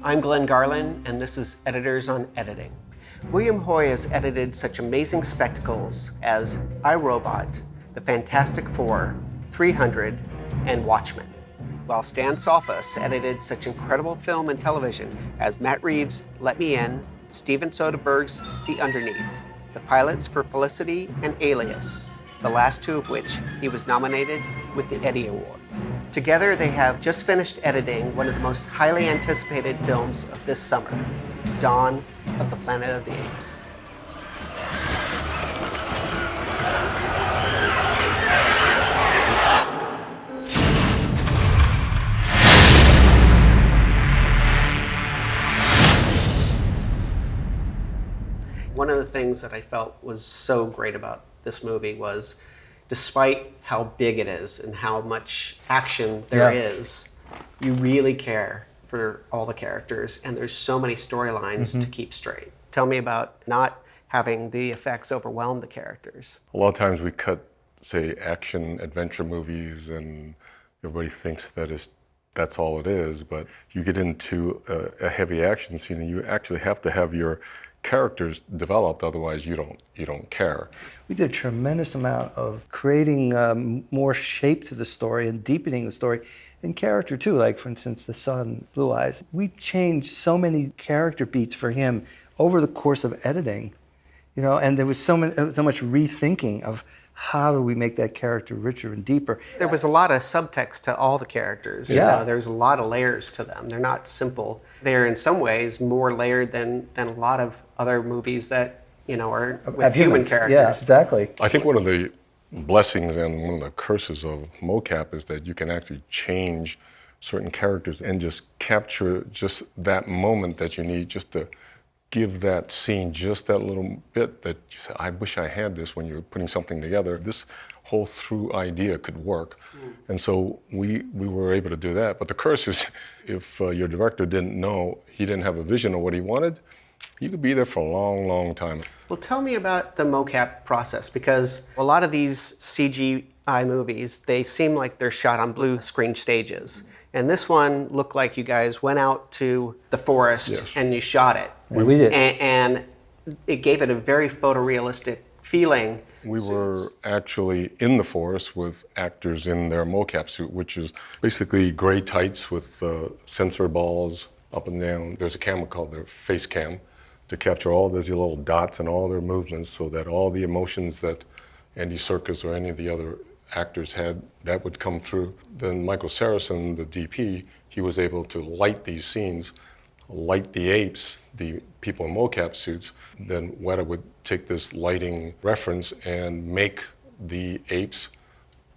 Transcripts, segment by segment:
I'm Glen Garland, and this is Editors on Editing. William Hoy has edited such amazing spectacles as iRobot, The Fantastic Four, 300, and Watchmen, while Stan Salfas edited such incredible film and television as Matt Reeves' Let Me In, Steven Soderbergh's The Underneath, the pilots for Felicity and Alias, the last two of which he was nominated with the Eddie Award. Together, they have just finished editing one of the most highly anticipated films of this summer, Dawn of the Planet of the Apes. One of the things that I felt was so great about this movie was, despite how big it is and how much action there is, you really care for all the characters, and there's so many storylines to keep straight. Tell me about not having the effects overwhelm the characters. A lot of times we cut, say, action adventure movies, and everybody thinks that's all it is, but you get into a heavy action scene and you actually have to have your characters developed, otherwise you don't care. We did a tremendous amount of creating more shape to the story and deepening the story in character too, like for instance the son, Blue Eyes. We changed so many character beats for him over the course of editing, you know, and there was so much rethinking of how do we make that character richer and deeper. There was a lot of subtext to all the characters. You know, there's a lot of layers to them. They're not simple. They're in some ways more layered than a lot of other movies that, you know, are with human characters. Yeah, exactly. I think one of the blessings and one of the curses of mocap is that you can actually change certain characters and just capture just that moment that you need just to give that scene just that little bit that you say, I wish I had this when you're putting something together. This whole through idea could work. And so we were able to do that. But the curse is if your director didn't know, he didn't have a vision of what he wanted, you could be there for a long, long time. Well, tell me about the mocap process, because a lot of these CGI movies, they seem like they're shot on blue screen stages. And this one looked like you guys went out to the forest and you shot it. We did. And it gave it a very photorealistic feeling. We were actually in the forest with actors in their mocap suit, which is basically gray tights with sensor balls up and down. There's a camera called their face cam to capture all these little dots and all their movements so that all the emotions that Andy Serkis or any of the other actors had, that would come through. Then Michael Saracen, the DP, he was able to light these scenes, light the apes, the people in mocap suits. Then Weta would take this lighting reference and make the apes,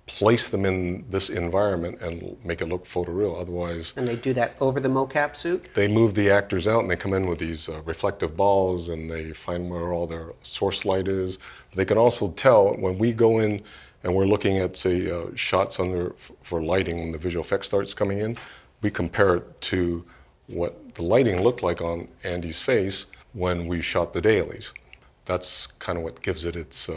place them in this environment and make it look photoreal, otherwise... And they do that over the mocap suit? They move the actors out and they come in with these reflective balls and they find where all their source light is. They can also tell when we go in and we're looking at, say, shots for lighting, when the visual effects starts coming in, we compare it to what the lighting looked like on Andy's face when we shot the dailies. That's kind of what gives it its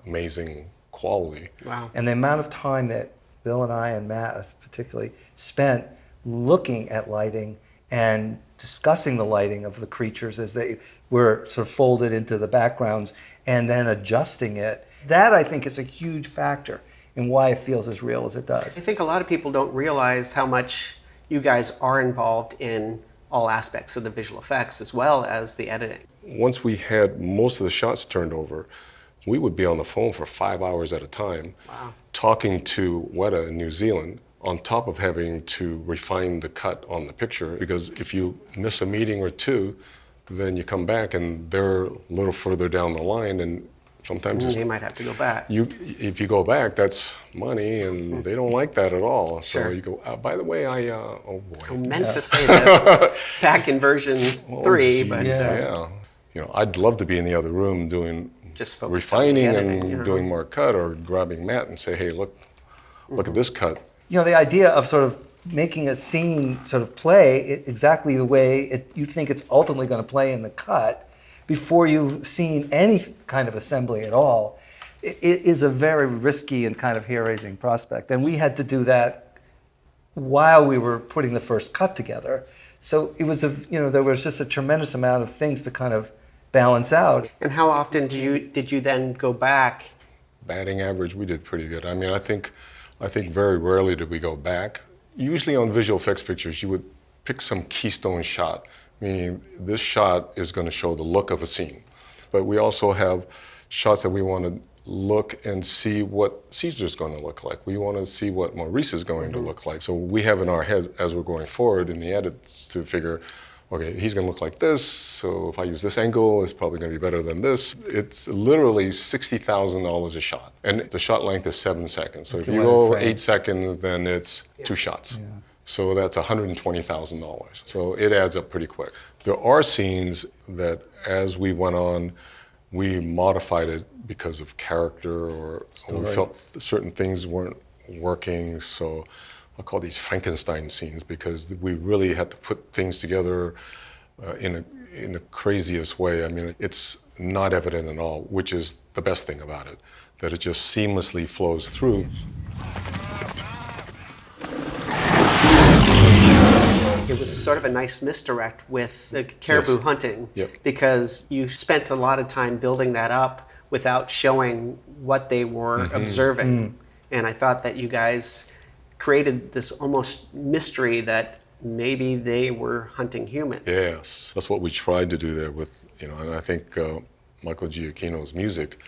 amazing quality. Wow. And the amount of time that Bill and I and Matt particularly spent looking at lighting and discussing the lighting of the creatures as they were sort of folded into the backgrounds and then adjusting it. That, I think, is a huge factor in why it feels as real as it does. I think a lot of people don't realize how much you guys are involved in all aspects of the visual effects as well as the editing. Once we had most of the shots turned over, we would be on the phone for 5 hours at a time, talking to Weta in New Zealand, on top of having to refine the cut on the picture, because if you miss a meeting or two, then you come back and they're a little further down the line, and sometimes they might have to go back. If you go back, that's money, and they don't like that at all. Sure. So you go, by the way, oh boy. I meant to say this back in version 3, but... Yeah. You know, I'd love to be in the other room doing just refining editing, and doing more cut, or grabbing Matt and say, hey, look at this cut. You know, the idea of sort of making a scene sort of play exactly the way you think it's ultimately going to play in the cut before you've seen any kind of assembly at all, it is a very risky and kind of hair-raising prospect. And we had to do that while we were putting the first cut together So it was there was just a tremendous amount of things to kind of balance out. And how often did you then go back? Batting average, we did pretty good. I mean, I think very rarely did we go back. Usually on visual effects pictures, you would pick some keystone shot, meaning this shot is going to show the look of a scene. But we also have shots that we want to look and see what Caesar's going to look like. We want to see what Maurice is going to look like. So we have in our heads as we're going forward in the edits to figure, okay, he's going to look like this, so if I use this angle, it's probably going to be better than this. It's literally $60,000 a shot. And the shot length is 7 seconds. So if you go 8 seconds, then it's 2 shots. Yeah. So that's $120,000. So it adds up pretty quick. There are scenes that as we went on, we modified it because of character or we felt certain things weren't working. So I'll call these Frankenstein scenes because we really had to put things together in the craziest way. I mean, it's not evident at all, which is the best thing about it, that it just seamlessly flows through. It was sort of a nice misdirect with the caribou hunting, because you spent a lot of time building that up without showing what they were observing. And I thought that you guys created this almost mystery that maybe they were hunting humans. Yes, that's what we tried to do there with, and I think Michael Giacchino's music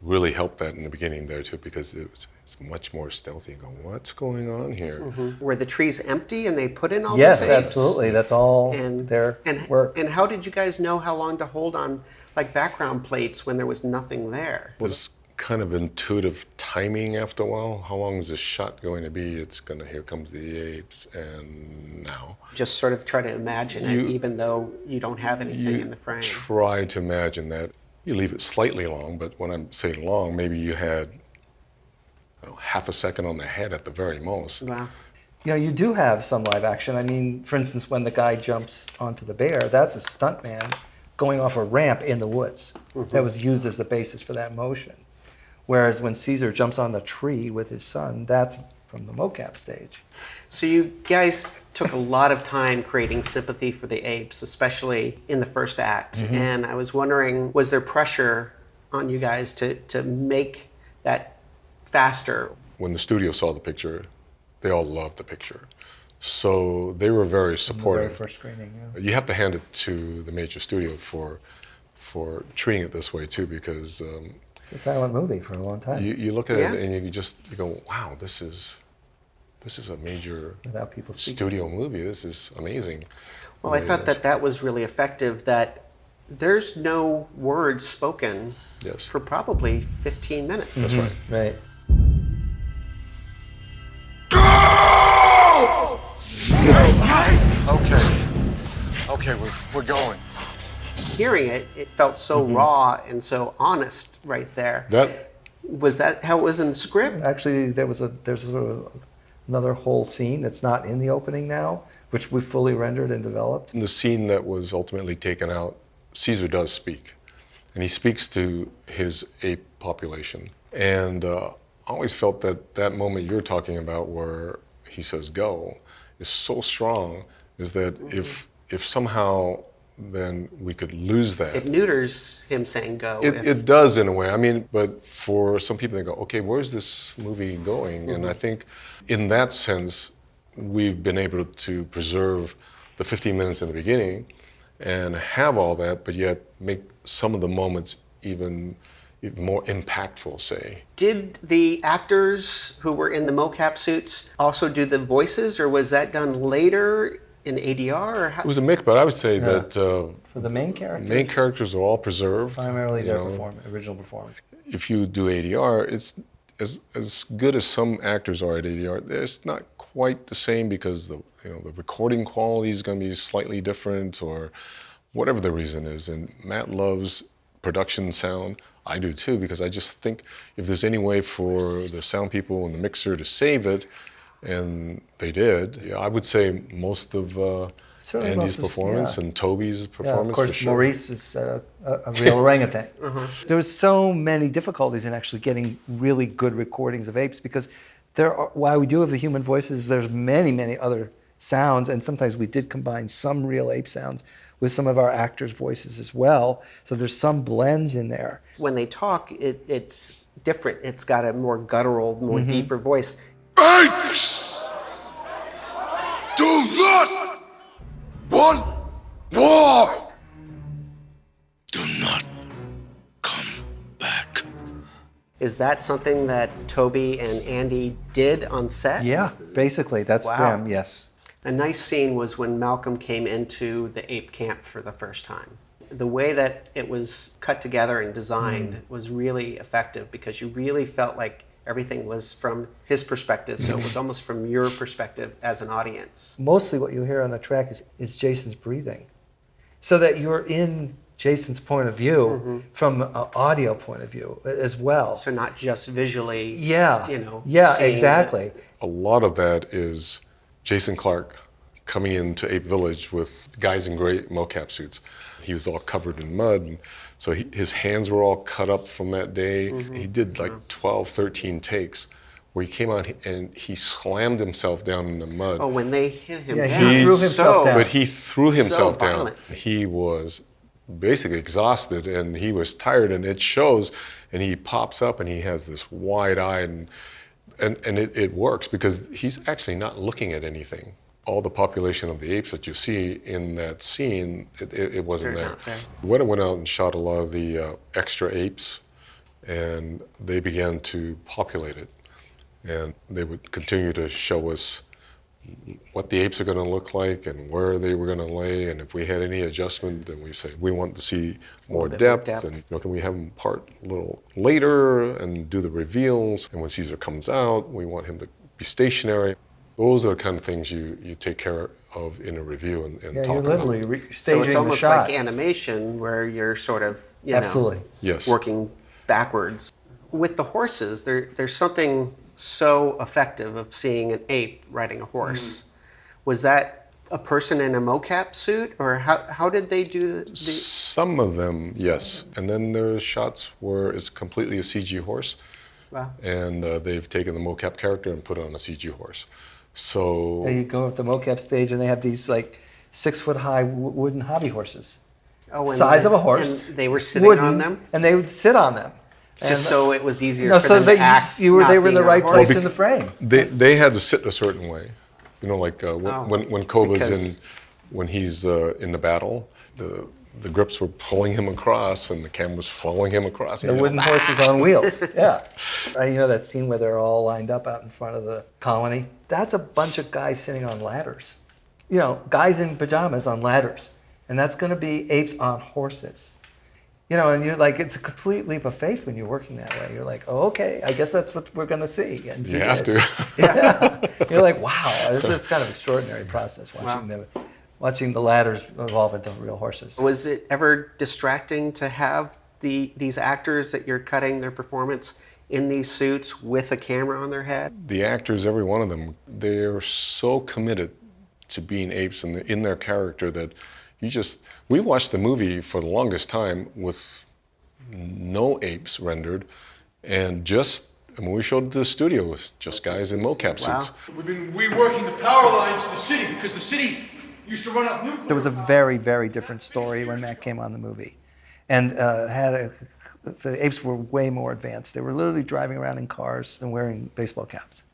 really helped that in the beginning there too, because it's much more stealthy. Go, what's going on here? Were the trees empty and they put in all these apes? Yes, absolutely. That's all their work. And how did you guys know how long to hold on like background plates when there was nothing there? It was kind of intuitive timing after a while. How long is this shot going to be? It's gonna, here comes the apes, and now. Just sort of try to imagine it, even though you don't have anything in the frame. Try to imagine that. You leave it slightly long, but when I'm saying long, maybe you had half a second on the head at the very most. Wow. You do have some live action. I mean, for instance, when the guy jumps onto the bear, that's a stuntman going off a ramp in the woods. That was used as the basis for that motion. Whereas when Caesar jumps on the tree with his son, that's from the mocap stage. So you guys took a lot of time creating sympathy for the apes, especially in the first act. And I was wondering, was there pressure on you guys to make that faster? When the studio saw the picture, they all loved the picture. So they were very supportive. The very first screening, You have to hand it to the major studio for treating it this way too, because it's a silent movie for a long time. You look at it and you go, wow, this is a major studio movie. This is amazing. Well, I thought that was really effective, that there's no words spoken for probably 15 minutes. That's right. Right. Okay, we're going. Hearing it, it felt so raw and so honest right there. Was that how it was in the script? Actually, there's sort of another whole scene that's not in the opening now, which we fully rendered and developed. In the scene that was ultimately taken out, Caesar does speak, and he speaks to his ape population. And I always felt that moment you're talking about where he says go is so strong, is that if somehow then we could lose that. It neuters him saying go. It does in a way. I mean, but for some people they go, okay, where's this movie going? And I think in that sense, we've been able to preserve the 15 minutes in the beginning and have all that, but yet make some of the moments even more impactful, say. Did the actors who were in the mocap suits also do the voices, or was that done later in ADR? Or how? It was a mix, but I would say that for the main characters are all preserved. Primarily their original performance. If you do ADR, it's as good as some actors are at ADR. It's not quite the same because the recording quality is going to be slightly different, or whatever the reason is. And Matt loves production sound. I do too, because I just think if there's any way for the sound people and the mixer to save it, and they did. Yeah, I would say most of Andy's performance and Toby's performance. Of course, for sure. Maurice is a real orangutan. There was so many difficulties in actually getting really good recordings of apes, because while we do have the human voices, there's many other sounds, and sometimes we did combine some real ape sounds with some of our actors' voices as well. So there's some blends in there. When they talk, it's different. It's got a more guttural, more deeper voice. Apes! Do not want war! Do not come back. Is that something that Toby and Andy did on set? Yeah, basically, that's Wow. them, yes. A nice scene was when Malcolm came into the ape camp for the first time. The way that it was cut together and designed was really effective because you really felt like everything was from his perspective, so it was almost from your perspective as an audience. Mostly what you hear on the track is Jason's breathing. So that you're in Jason's point of view from an audio point of view as well. So not just visually, Yeah, you know. yeah, seeing exactly. A lot of that is Jason Clarke coming into Ape Village with guys in gray mocap suits. He was all covered in mud, and so his hands were all cut up from that day. He did like 12, 13 takes where he came out and he slammed himself down in the mud. Oh, when they hit him Yeah, down. he threw himself down. But he threw himself down. violent. He was basically exhausted and he was tired, and it shows. And he pops up and he has this wide eye, and it works because he's actually not looking at anything. All the population of the apes that you see in that scene, it wasn't They're there. not there. When I went out and shot a lot of the extra apes, and they began to populate it, and they would continue to show us what the apes are going to look like and where they were going to lay, and if we had any adjustment, then we say we want to see more bit more depth, depth. and can we have them part a little later and do the reveals, and when Caesar comes out, we want him to be stationary. Those are the kind of things you take care of in a review and Yeah, talk you're about. literally So staging it's the almost shot. like animation where you're sort of, you Absolutely. know, Yes. working backwards. With the horses, there's something so effective of seeing an ape riding a horse. Was that a person in a mocap suit, or how did they do the Some of them, yes. And then there's shots where it's completely a CG horse, wow. and they've taken the mocap character and put it on a CG horse. So You go up the mocap stage and they have these like 6-foot-high wooden hobby horses. Oh, and Size they- of a horse. And they were sitting wooden, on them and they would sit on them. just And- so it was easier no, for so them that to act. they were not in the being on a right horse. place in the frame. they had to sit a certain way. You know, like Oh, when Koba's because- when he's in the battle, the grips were pulling him across and the camera's following him across. The wooden horses on wheels. Yeah. You know that scene where they're all lined up out in front of the colony? That's a bunch of guys sitting on ladders. You know, guys in pajamas on ladders. And that's going to be apes on horses. You know, and you're like, it's a complete leap of faith when you're working that way. You're like, oh, okay, I guess that's what we're going to see. And You have did. to. Yeah. You're like, wow, this is kind of extraordinary process watching the ladders evolve into real horses. Was it ever distracting to have these actors that you're cutting their performance in these suits with a camera on their head? The actors, every one of them, they're so committed to being apes and in their character that we watched the movie for the longest time with no apes rendered, and when we showed it to the studio, it was just guys in mocap suits. We've been reworking the power lines for the city because the city used to run off nuclear. There was a very, very different story when Matt came on the movie. And the apes were way more advanced. They were literally driving around in cars and wearing baseball caps.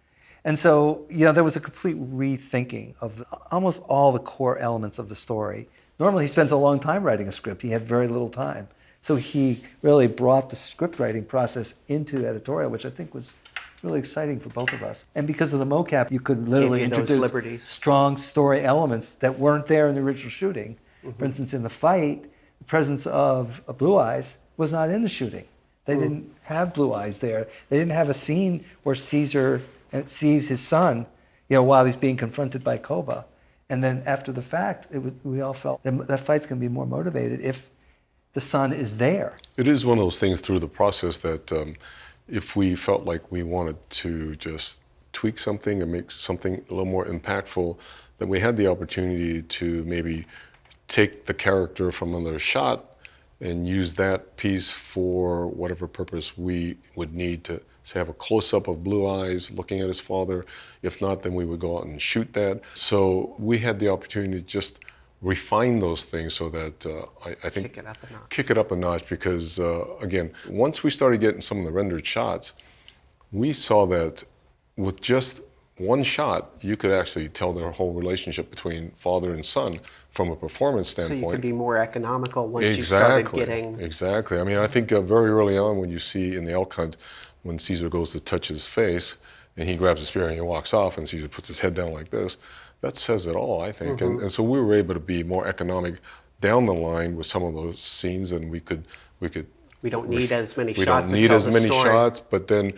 And so, you know, there was a complete rethinking of almost all the core elements of the story. Normally, he spends a long time writing a script. He had very little time. So he really brought the script writing process into editorial, which I think was really exciting for both of us. And because of the mocap, you could literally Gave you those introduce liberties. strong story elements that weren't there in the original shooting. For instance, in the fight, the presence of Blue Eyes was not in the shooting. They didn't have Blue Eyes there. They didn't have a scene where Caesar sees his son, you know, while he's being confronted by Koba. And then after the fact, we all felt that fight's going to be more motivated if the son is there. It is one of those things through the process that if we felt like we wanted to just tweak something and make something a little more impactful, then we had the opportunity to maybe take the character from another shot and use that piece for whatever purpose we would need to say, have a close-up of blue eyes looking at his father. If not, then we would go out and shoot that. So we had the opportunity to just refine those things so that I think Kick it up a notch. Kick it up a notch because, again, once we started getting some of the rendered shots, we saw that with just one shot, you could actually tell the whole relationship between father and son from a performance standpoint. So you could be more economical once you started getting... Exactly. I mean, I think very early on when you see in the elk hunt, when Caesar goes to touch his face and he grabs a spear and he walks off and Caesar puts his head down like this, that says it all, I think. And so we were able to be more economic down the line with some of those scenes, and we don't need as many we shots don't to need tell as the many story. shots, but then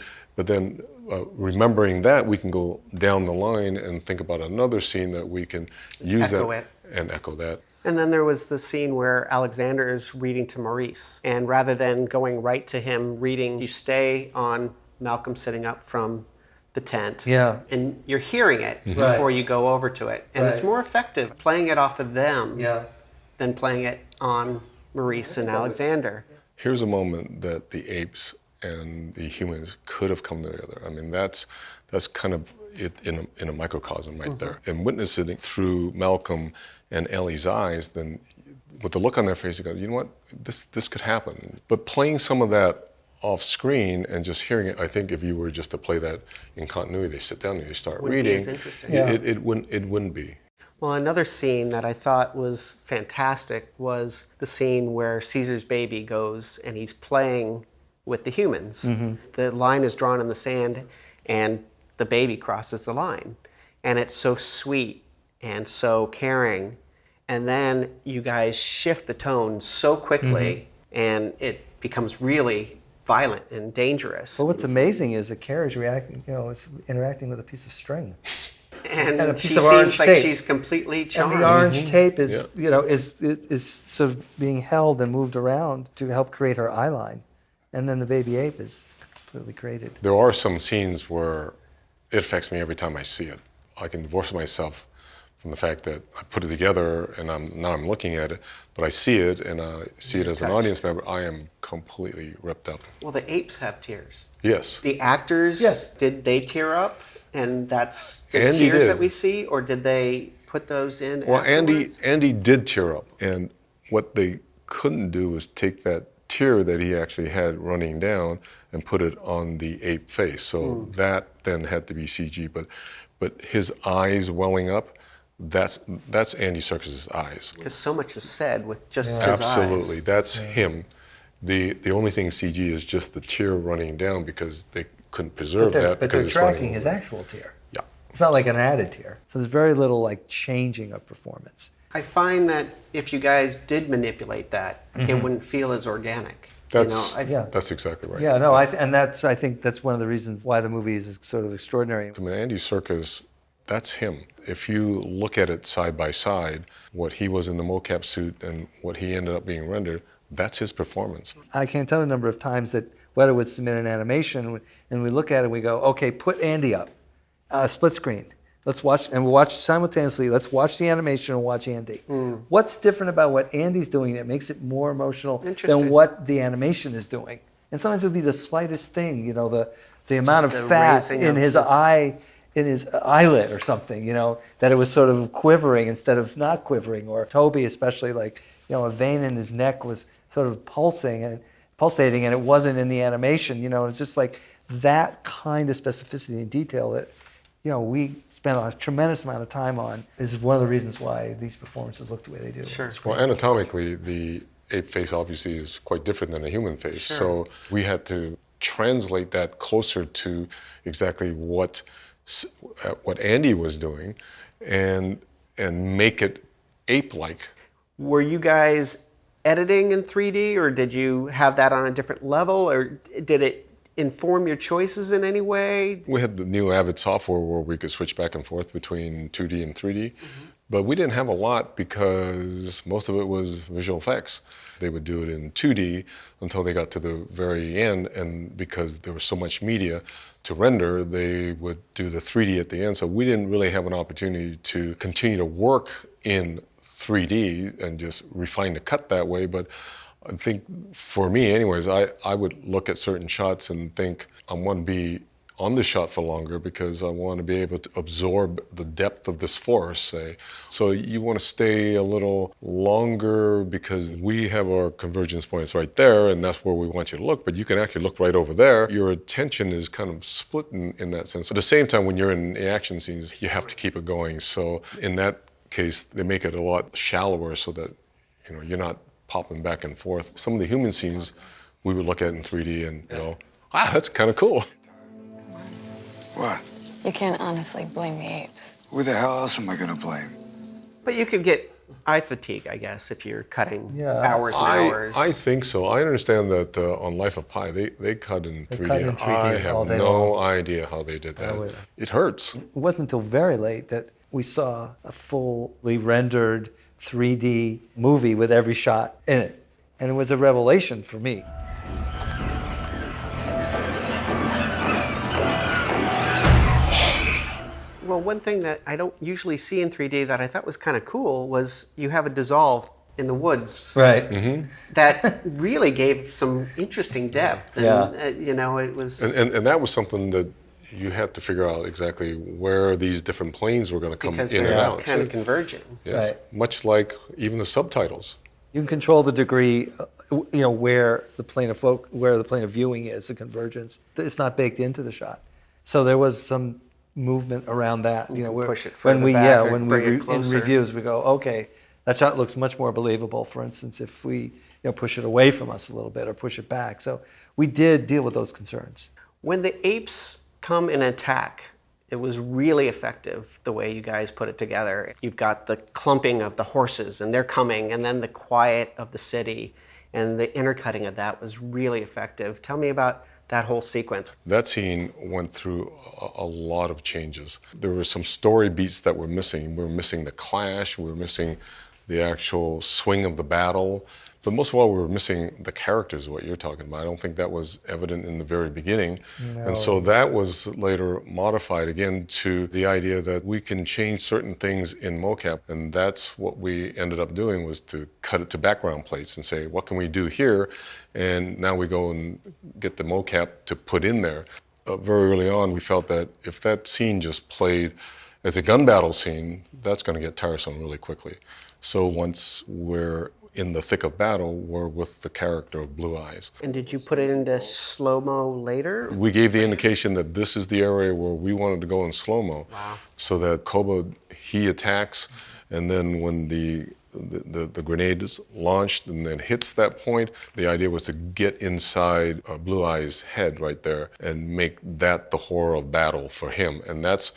remembering that, we can go down the line and think about another scene that we can use and echo that. And then there was the scene where Alexander is reading to Maurice, and rather than going right to him reading, you stay on Malcolm sitting up from the tent, and you're hearing it before you go over to it. And it's more effective playing it off of them than playing it on Maurice and Alexander. Here's a moment that the apes and the humans could have come together. I mean, that's kind of it in a microcosm right there. And witnessing it through Malcolm and Ellie's eyes, then with the look on their face, you go, you know what, this could happen. But playing some of that off screen and just hearing it, I think if you were just to play that in continuity, they sit down and you start Wouldn't reading. be as interesting. It wouldn't be. Well, another scene that I thought was fantastic was the scene where Caesar's baby goes and he's playing with the humans. The line is drawn in the sand and the baby crosses the line. And it's so sweet and so caring. And then you guys shift the tone so quickly and it becomes really violent and dangerous. But what's amazing is that Kara's reacting, is interacting with a piece of string. And a piece she of seems orange like tape. she's completely charmed. And the orange tape is, is sort of being held and moved around to help create her eye line. And then the baby ape is completely created. There are some scenes where it affects me every time I see it. I can divorce myself from the fact that I put it together and now I'm looking at it, but I see it and I see it as an audience member, I am completely ripped up. Well, the apes have tears. Yes. The actors, did they tear up? And that's the Andy tears did. that we see? Or did they put those in Well, afterwards? Andy did tear up. And what they couldn't do was take that tear that he actually had running down and put it on the ape face. So that then had to be CG. But his eyes welling up, that's Andy Serkis's eyes. Because so much is said with just his eyes. Absolutely, that's him. The only thing CG is just the tear running down because they couldn't preserve that But because they're it's running tracking his over. actual tear. Yeah. It's not like an added tear. So there's very little changing of performance. I find that if you guys did manipulate that, it wouldn't feel as organic. That's That's exactly right. Yeah, no, I think that's one of the reasons why the movie is sort of extraordinary. I mean, Andy Serkis, that's him. If you look at it side by side, what he was in the mocap suit and what he ended up being rendered, that's his performance. I can't tell the number of times that Weta would submit an animation and we look at it and we go, okay, put Andy up, split screen. Let's watch, and we'll watch simultaneously. Let's watch the animation and watch Andy. What's different about what Andy's doing that makes it more emotional than what the animation is doing? And sometimes it would be the slightest thing, the amount of fat in his eye, in his eyelid or something, that it was sort of quivering instead of not quivering. Or Toby, especially, a vein in his neck was sort of pulsating, and it wasn't in the animation. It's just like that kind of specificity and detail that, we spent a tremendous amount of time on is one of the reasons why these performances look the way they do. Sure. Well, anatomically, the ape face obviously is quite different than a human face. Sure. So we had to translate that closer to exactly what Andy was doing and make it ape-like. Were you guys editing in 3D, or did you have that on a different level, or did it inform your choices in any way? We had the new Avid software where we could switch back and forth between 2D and 3D, but we didn't have a lot because most of it was visual effects. They would do it in 2D until they got to the very end, and because there was so much media to render, they would do the 3D at the end. So we didn't really have an opportunity to continue to work in 3D and just refine the cut that way, but I think for me anyways, I would look at certain shots and think I want to be on the shot for longer because I want to be able to absorb the depth of this forest, say. So you want to stay a little longer because we have our convergence points right there and that's where we want you to look, but you can actually look right over there. Your attention is kind of split in that sense. At the same time, when you're in the action scenes, you have to keep it going. So in that case, they make it a lot shallower so that you're not popping back and forth. Some of the human scenes we would look at in 3D and go, wow, that's kind of cool. What? You can't honestly blame the apes. Who the hell else am I gonna blame? But you could get eye fatigue, I guess, if you're cutting Yeah. hours and hours. I think so. I understand that on Life of Pi, they cut in 3D. cut in 3D I all have day no long. idea how they did that. Oh, yeah. It hurts. It wasn't until very late that we saw a fully rendered 3D movie with every shot in it. And it was a revelation for me. Well, one thing that I don't usually see in 3D that I thought was kind of cool was you have a dissolve in the woods. Right. That really gave some interesting depth. And, it was... And that was something that you had to figure out exactly where these different planes were going to come because in they're and out. kind of too. converging. Yes. Right. Much like even the subtitles. You can control the degree, where the plane of viewing is, the convergence. It's not baked into the shot. So there was some movement around that. You can where, push it further when back or when bring it in closer. reviews we go, okay, that shot looks much more believable. For instance, if we push it away from us a little bit or push it back. So we did deal with those concerns. When the apes come and attack, it was really effective the way you guys put it together. You've got the clumping of the horses and they're coming, and then the quiet of the city, and the intercutting of that was really effective. Tell me about that whole sequence. That scene went through a lot of changes. There were some story beats that were missing. We were missing the clash, we were missing the actual swing of the battle. But most of all, we were missing the characters, what you're talking about. I don't think that was evident in the very beginning. No. And so that was later modified again to the idea that we can change certain things in mocap. And that's what we ended up doing, was to cut it to background plates and say, what can we do here? And now we go and get the mocap to put in there. Very early on, we felt that if that scene just played as a gun battle scene, that's going to get tiresome really quickly. So once we're in the thick of battle, we're with the character of Blue Eyes. And did you put it into slow-mo later? We gave the indication that this is the area where we wanted to go in slow-mo. Wow. So that Koba, he attacks, and then when the grenade is launched and then hits that point, the idea was to get inside Blue Eyes' head right there and make that the horror of battle for him. And that's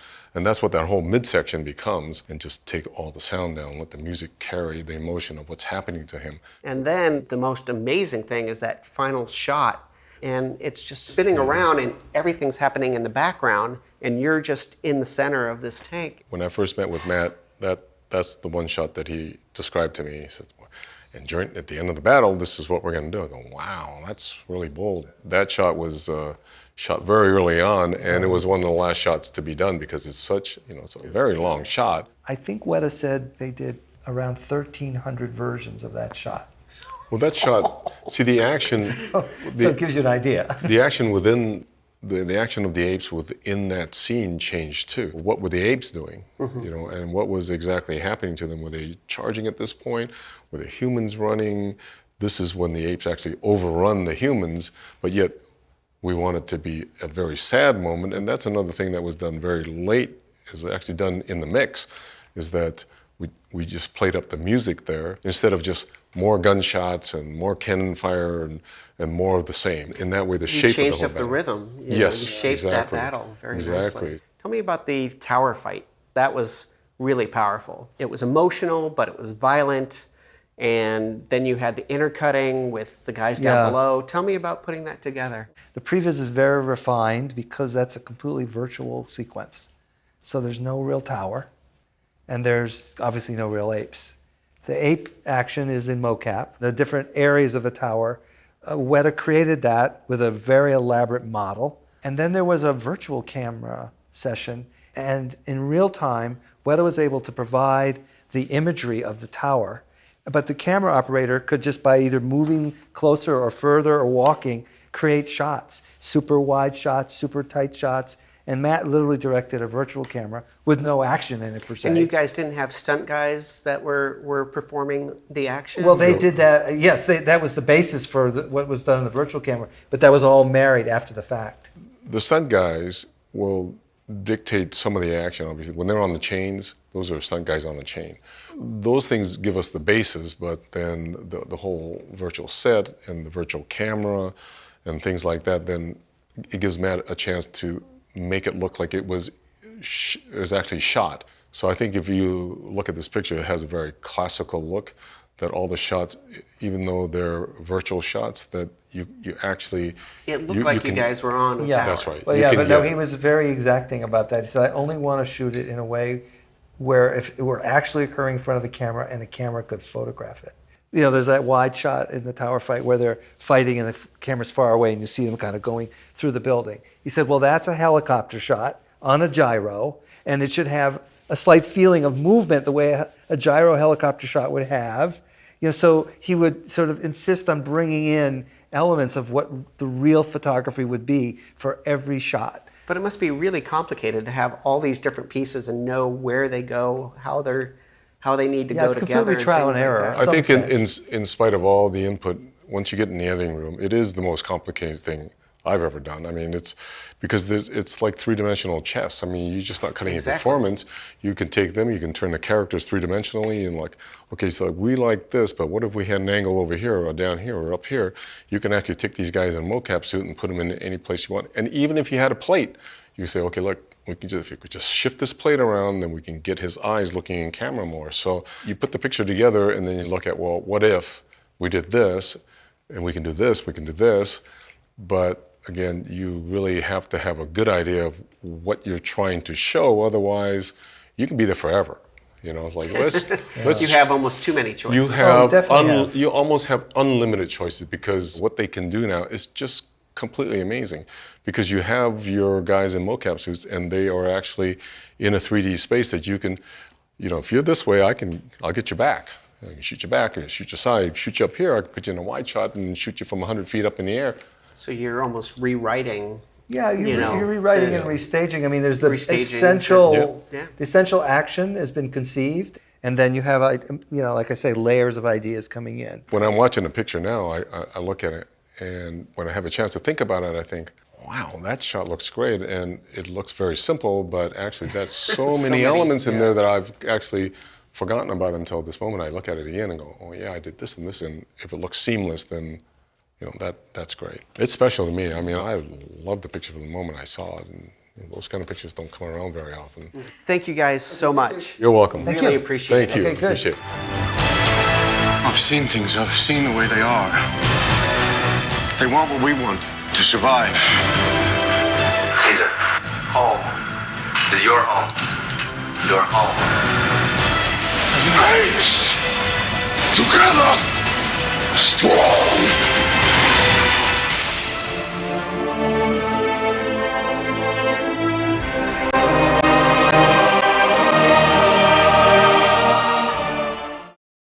what that whole midsection becomes, and just take all the sound down, let the music carry the emotion of what's happening to him. And then the most amazing thing is that final shot, and it's just spinning around and everything's happening in the background, and you're just in the center of this tank. When I first met with Matt, that's the one shot that he described to me. He says, and at the end of the battle, this is what we're going to do. I go, wow, that's really bold. That shot was shot very early on, and it was one of the last shots to be done because it's such, it's a very long shot. I think Weta said they did around 1,300 versions of that shot. Well, that shot, see the action. So it gives you an idea. The action within the action of the apes within that scene changed too. What were the apes doing? And what was exactly happening to them? Were they charging at this point? Were the humans running? This is when the apes actually overrun the humans, but yet we want it to be a very sad moment. And that's another thing that was done very late, is actually done in the mix, is that we just played up the music there instead of just more gunshots and more cannon fire and more of the same. In that way, the shape of the changed whole up the battle. rhythm. Yes, you shaped exactly. that battle very Exactly. nicely. Tell me about the tower fight. That was really powerful. It was emotional, but it was violent. And then you had the intercutting with the guys down below. Tell me about putting that together. The previs is very refined because that's a completely virtual sequence. So there's no real tower, and there's obviously no real apes. The ape action is in mocap. The different areas of the tower, Weta created that with a very elaborate model. And then there was a virtual camera session, and in real time, Weta was able to provide the imagery of the tower But the camera operator could just, by either moving closer or further or walking, create shots, super wide shots, super tight shots. And Matt literally directed a virtual camera with no action in it per se. And you guys didn't have stunt guys that were performing the action? Well, they did that. Yes, that was the basis for what was done in the virtual camera, but that was all married after the fact. The stunt guys will dictate some of the action, obviously. When they're on the chains, those are stunt guys on the chain. Those things give us the basis, but then the whole virtual set and the virtual camera and things like that, then it gives Matt a chance to make it look like it was actually shot. So I think if you look at this picture, it has a very classical look, that all the shots, even though they're virtual shots, that you actually... It looked like you guys were on a tower. That's right. Well, yeah, but no, he was very exacting about that. He said, I only want to shoot it in a way where if it were actually occurring in front of the camera and the camera could photograph it. You know, there's that wide shot in the tower fight where they're fighting and the camera's far away and you see them kind of going through the building. He said, well, that's a helicopter shot on a gyro, and it should have a slight feeling of movement the way a gyro helicopter shot would have. You know, so he would sort of insist on bringing in elements of what the real photography would be for every shot. But it must be really complicated to have all these different pieces and know where they go, how they need to go it's together. Completely trial and error. Like I think in spite of all the input, once you get in the editing room, it is the most complicated thing I've ever done. I mean, it's because it's like three-dimensional chess. I mean, you're just not cutting a performance. You can take them, you can turn the characters three-dimensionally and like, okay, so we like this, but what if we had an angle over here or down here or up here? You can actually take these guys in a mocap suit and put them in any place you want. And even if you had a plate, you say, okay, look, if you could just shift this plate around, then we can get his eyes looking in camera more. So you put the picture together and then you look at, well, what if we did this and we can do this, we can do this, but again, you really have to have a good idea of what you're trying to show. Otherwise, you can be there forever. You know, it's like let's. You have almost too many choices. You almost have unlimited choices because what they can do now is just completely amazing. Because you have your guys in mocap suits and they are actually in a 3D space that you can, you know, if you're this way, I'll get your back. I can shoot your back, I can shoot your side, shoot you up here. I can put you in a wide shot and shoot you from 100 feet up in the air. So you're almost rewriting. Yeah, you're rewriting and restaging. I mean, there's the essential action has been conceived, and then you have, you know, like I say, layers of ideas coming in. When I'm watching a picture now, I look at it, and when I have a chance to think about it, I think, wow, that shot looks great, and it looks very simple, but actually that's so many elements in there that I've actually forgotten about until this moment. I look at it again and go, oh yeah, I did this and this, and if it looks seamless, then you know, that's great. It's special to me. I mean, I love the picture from the moment I saw it, and you know, those kind of pictures don't come around very often. Thank you guys so much. You're welcome. Really appreciate it. Thank you. Okay, good. Appreciate it. I've seen things. I've seen the way they are. They want what we want to survive. Caesar, home. This is your home. Your home. Apes! Together! Strong!